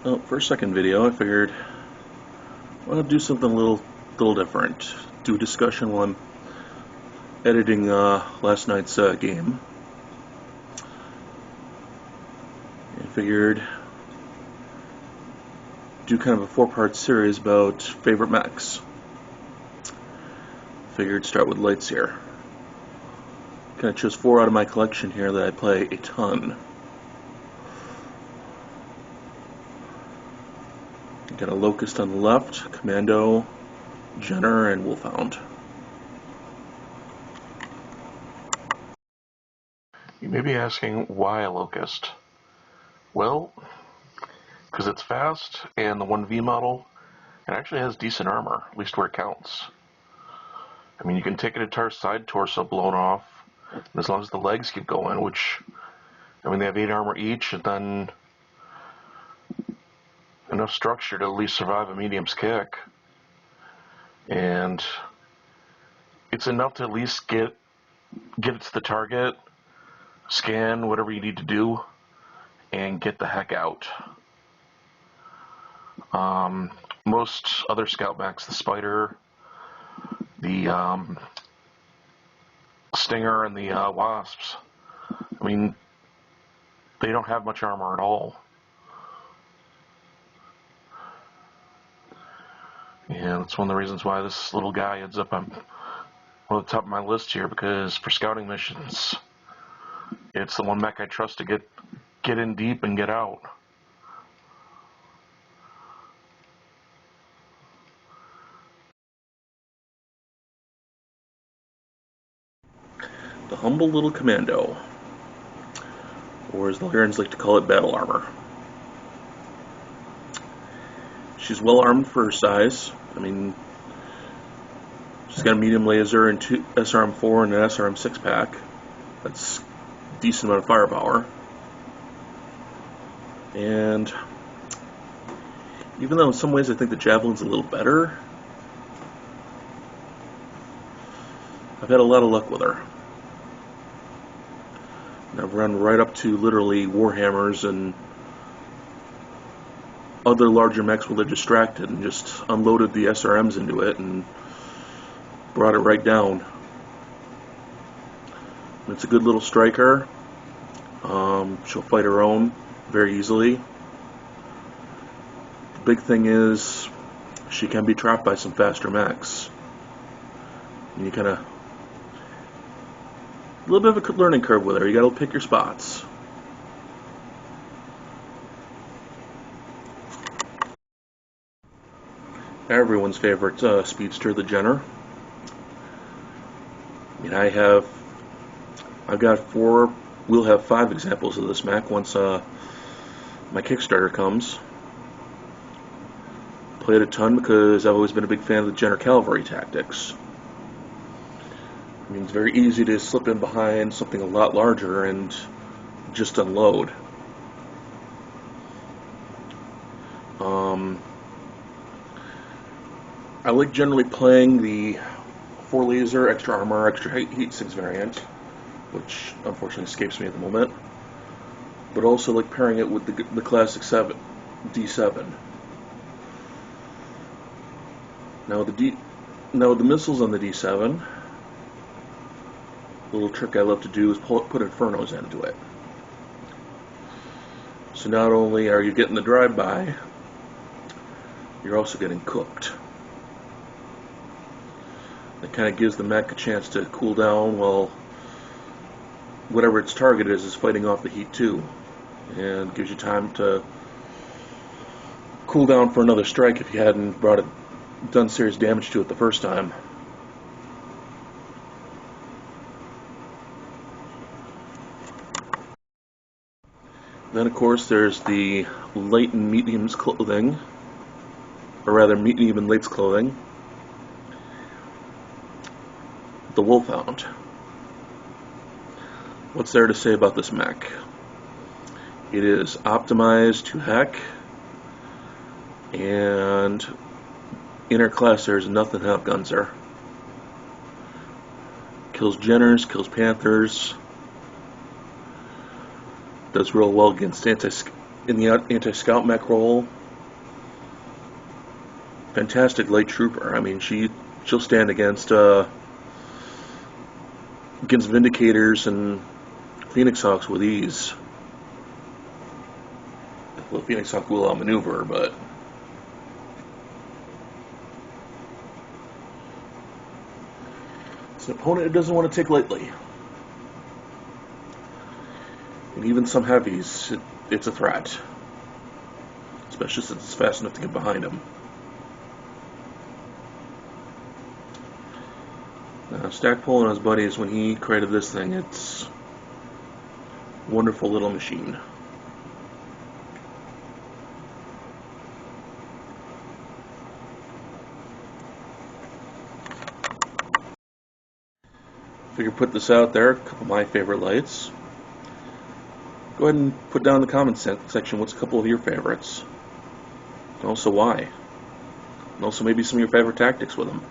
Well, for a second video, I figured I want to do something a little different. Do a discussion while I'm editing last night's game. And figured do kind of a four-part series about favorite mechs. Figured start with lights here. Kind of chose four out of my collection here that I play a ton. Got a Locust on the left, Commando, Jenner, and Wolfhound. You may be asking, why a Locust? Well, because it's fast, and the 1V model, it actually has decent armor, at least where it counts. I mean, you can take an entire side torso blown off, and as long as the legs keep going, which, I mean, they have 8 armor each, and then enough structure to at least survive a medium's kick. And it's enough to at least get it to the target, scan whatever you need to do, and get the heck out. Most other scout mechs, the Spider, the Stinger, and the Wasps, I mean, they don't have much armor at all. And that's one of the reasons why this little guy ends up on one of the top of my list here, because for scouting missions, it's the one mech I trust to get in deep and get out. The humble little Commando, or as the Lyrians like to call it, battle armor. She's well armed for her size. I mean, she's got a medium laser and two SRM4 and an SRM6 pack. That's a decent amount of firepower. And even though in some ways I think the Javelin's a little better, I've had a lot of luck with her. And I've run right up to literally Warhammers and other larger mechs where they're distracted and just unloaded the SRMs into it and brought it right down. And it's a good little striker. She'll fight her own very easily. The big thing is she can be trapped by some faster mechs. And you kind of a little bit of a learning curve with her. You got to pick your spots. Everyone's favorite speedster, the Jenner. I mean, I've got 4. We'll have 5 examples of this mech once my Kickstarter comes. Played a ton because I've always been a big fan of the Jenner cavalry tactics. I mean, it's very easy to slip in behind something a lot larger and just unload. I like generally playing the 4 laser, extra armor, extra heat 6 variant, which unfortunately escapes me at the moment. But also like pairing it with the classic D7. Now with the missiles on the D7, a little trick I love to do is put Infernos into it. So not only are you getting the drive-by, you're also getting cooked. It kind of gives the mech a chance to cool down while whatever its target is fighting off the heat too, and gives you time to cool down for another strike if you hadn't done serious damage to it the first time. Then of course there's the light and medium's clothing, or rather medium and light's clothing, the Wolfhound. What's there to say about this mech? It is optimized to heck, and in her class there's nothing that outguns her. Kills Jenners, kills Panthers, does real well against in the anti-scout mech role. Fantastic light trooper. I mean, she'll stand against Vindicators and Phoenix Hawks with ease. Well, Phoenix Hawk will outmaneuver, but it's an opponent it doesn't want to take lightly. And even some heavies, it's a threat. Especially since it's fast enough to get behind him. Stackpole and his buddies, when he created this thing, it's a wonderful little machine. Figure put this out there, a couple of my favorite lights. Go ahead and put down in the comments section what's a couple of your favorites. And also why. And also maybe some of your favorite tactics with them.